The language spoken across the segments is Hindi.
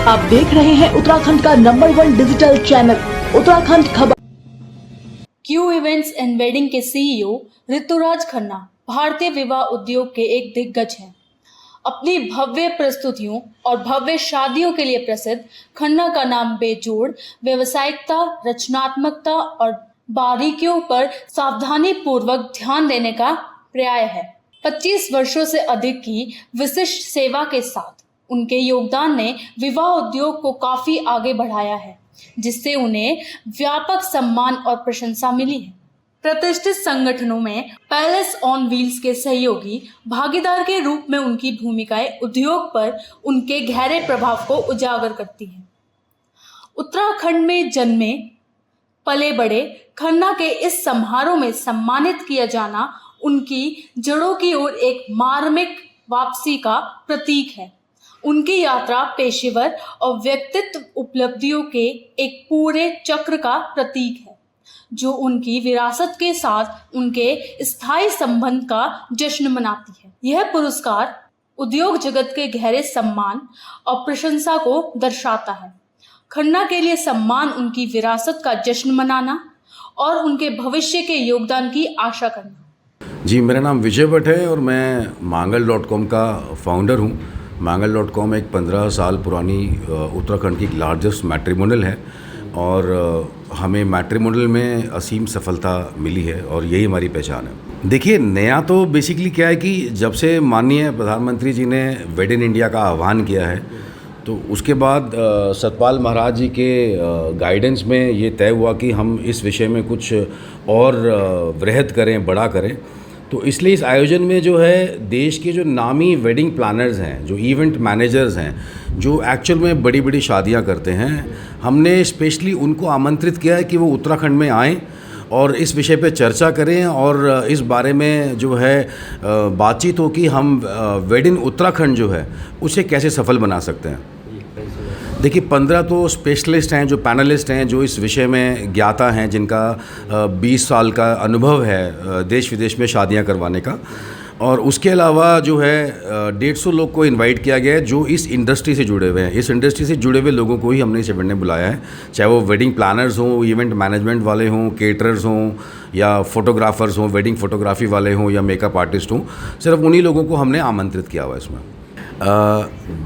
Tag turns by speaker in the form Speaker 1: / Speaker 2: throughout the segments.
Speaker 1: आप देख रहे हैं उत्तराखंड का नंबर 1 डिजिटल चैनल उत्तराखंड खबर।
Speaker 2: क्यू इवेंट्स एंड वेडिंग के सीईओ ऋतुराज खन्ना भारतीय विवाह उद्योग के एक दिग्गज हैं। अपनी भव्य प्रस्तुतियों और भव्य शादियों के लिए प्रसिद्ध खन्ना का नाम बेजोड़ व्यावसायिकता, रचनात्मकता और बारीकियों पर सावधानी पूर्वक ध्यान देने का पर्याय है। 25 वर्षों से अधिक की विशिष्ट सेवा के साथ उनके योगदान ने विवाह उद्योग को काफी आगे बढ़ाया है, जिससे उन्हें व्यापक सम्मान और प्रशंसा मिली है। प्रतिष्ठित संगठनों में पैलेस ऑन व्हील्स के सहयोगी भागीदार के रूप में उनकी भूमिकाएं उद्योग पर उनके गहरे प्रभाव को उजागर करती हैं। उत्तराखंड में जन्मे पले बड़े खन्ना के इस समारोह में सम्मानित किया जाना उनकी जड़ों की ओर एक मार्मिक वापसी का प्रतीक है। उनकी यात्रा पेशेवर और व्यक्तित्व उपलब्धियों के एक पूरे चक्र का प्रतीक है, जो उनकी विरासत के साथ उनके स्थायी संबंध का जश्न मनाती है। यह पुरस्कार उद्योग जगत के गहरे सम्मान और प्रशंसा को दर्शाता है। खन्ना के लिए सम्मान उनकी विरासत का जश्न मनाना और उनके भविष्य के योगदान की आशा करना।
Speaker 3: जी, मेरा नाम विजय भट्ट है और मैं मांगल.com का फाउंडर हूँ। मांगल.com एक 15 साल पुरानी उत्तराखंड की लार्जेस्ट मैट्रिमोनियल है और हमें मैट्रिमोनियल में असीम सफलता मिली है और यही हमारी पहचान है। देखिए, नया तो बेसिकली क्या है कि जब से माननीय प्रधानमंत्री जी ने वेड इन इंडिया का आह्वान किया है, तो उसके बाद सतपाल महाराज जी के गाइडेंस में ये तय हुआ कि हम इस विषय में कुछ और वृहद करें, बड़ा करें। तो इसलिए इस आयोजन में जो है देश के जो नामी वेडिंग प्लानर्स हैं, जो इवेंट मैनेजर्स हैं, जो एक्चुअल में बड़ी बड़ी शादियां करते हैं, हमने स्पेशली उनको आमंत्रित किया है कि वो उत्तराखंड में आएँ और इस विषय पे चर्चा करें और इस बारे में जो है बातचीत हो कि हम वेड इन उत्तराखंड जो है उसे कैसे सफल बना सकते हैं। देखिए, 15 तो स्पेशलिस्ट हैं, जो पैनलिस्ट हैं, जो इस विषय में ज्ञाता हैं, जिनका 20 साल का अनुभव है देश विदेश में शादियां करवाने का। और उसके अलावा जो है 150 लोग को इनवाइट किया गया है जो इस इंडस्ट्री से जुड़े हुए हैं। इस इंडस्ट्री से जुड़े हुए लोगों को ही हमने इस इवेंट में बुलाया है, चाहे वो वेडिंग प्लानर्स हों, इवेंट मैनेजमेंट वाले हों, केटरर्स हों या फोटोग्राफर्स हों, वेडिंग फोटोग्राफी वाले हों या मेकअप आर्टिस्ट हों। सिर्फ उन्हीं लोगों को हमने आमंत्रित किया हुआ इसमें।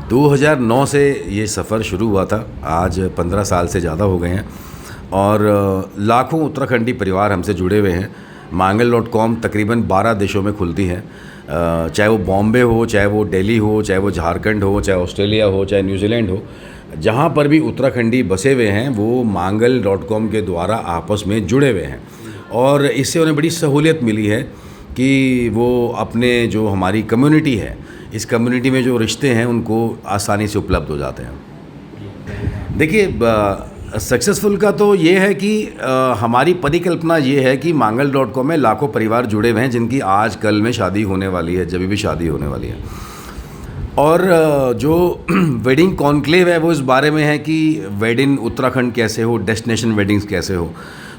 Speaker 3: 2009 से ये सफ़र शुरू हुआ था, आज 15 साल से ज़्यादा हो गए हैं और लाखों उत्तराखंडी परिवार हमसे जुड़े हुए हैं। मांगल.com तकरीबन 12 देशों में खुलती है, चाहे वो बॉम्बे हो, चाहे वो दिल्ली हो, चाहे वो झारखंड हो, चाहे ऑस्ट्रेलिया हो, चाहे न्यूजीलैंड हो। जहाँ पर भी उत्तराखंडी बसे हुए हैं वो मांगल.com के द्वारा आपस में जुड़े हुए हैं और इससे उन्हें बड़ी सहूलियत मिली है कि वो अपने जो हमारी कम्युनिटी है, इस कम्युनिटी में जो रिश्ते हैं उनको आसानी से उपलब्ध हो जाते हैं। देखिए, सक्सेसफुल का तो ये है कि हमारी परिकल्पना ये है कि मांगल.com में लाखों परिवार जुड़े हुए हैं जिनकी आज कल में शादी होने वाली है, जब भी शादी होने वाली है। और जो वेडिंग कॉन्क्लेव है वो इस बारे में है कि वेड इन उत्तराखंड कैसे हो, डेस्टिनेशन वेडिंग्स कैसे हो।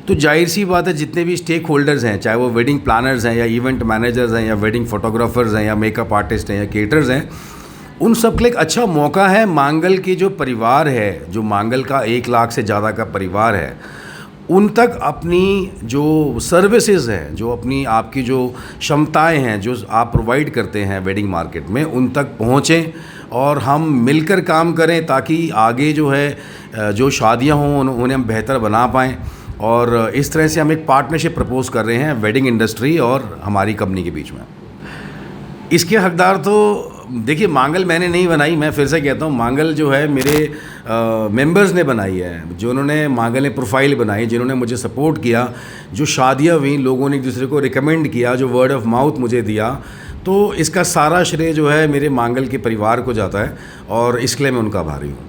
Speaker 3: तो जाहिर सी बात है, जितने भी स्टेक होल्डर्स हैं, चाहे वो वेडिंग प्लानर्स हैं या इवेंट मैनेजर्स हैं या वेडिंग फोटोग्राफर्स हैं या मेकअप आर्टिस्ट हैं या केटर्स हैं, उन सब के लिए एक अच्छा मौका है। मांगल की जो परिवार है, जो मांगल का 1 लाख से ज़्यादा का परिवार है, उन तक अपनी जो सर्विसेज हैं, जो अपनी आपकी जो क्षमताएं हैं, जो आप प्रोवाइड करते हैं वेडिंग मार्केट में, उन तक पहुँचें और हम मिलकर काम करें ताकि आगे जो है जो शादियाँ हों उन्हें हम बेहतर बना पाएँ। और इस तरह से हम एक पार्टनरशिप प्रपोज कर रहे हैं वेडिंग इंडस्ट्री और हमारी कंपनी के बीच में। इसके हकदार तो देखिए, मांगल मैंने नहीं बनाई, मैं फिर से कहता हूँ, मांगल जो है मेरे मेंबर्स ने बनाई है, जो उन्होंने मांगल ने प्रोफाइल बनाई, जिन्होंने मुझे सपोर्ट किया, जो शादियाँ हुई, लोगों ने एक दूसरे को रिकमेंड किया, जो वर्ड ऑफ माउथ मुझे दिया। तो इसका सारा श्रेय जो है मेरे मांगल के परिवार को जाता है और इसके लिए मैं उनका आभारी हूँ।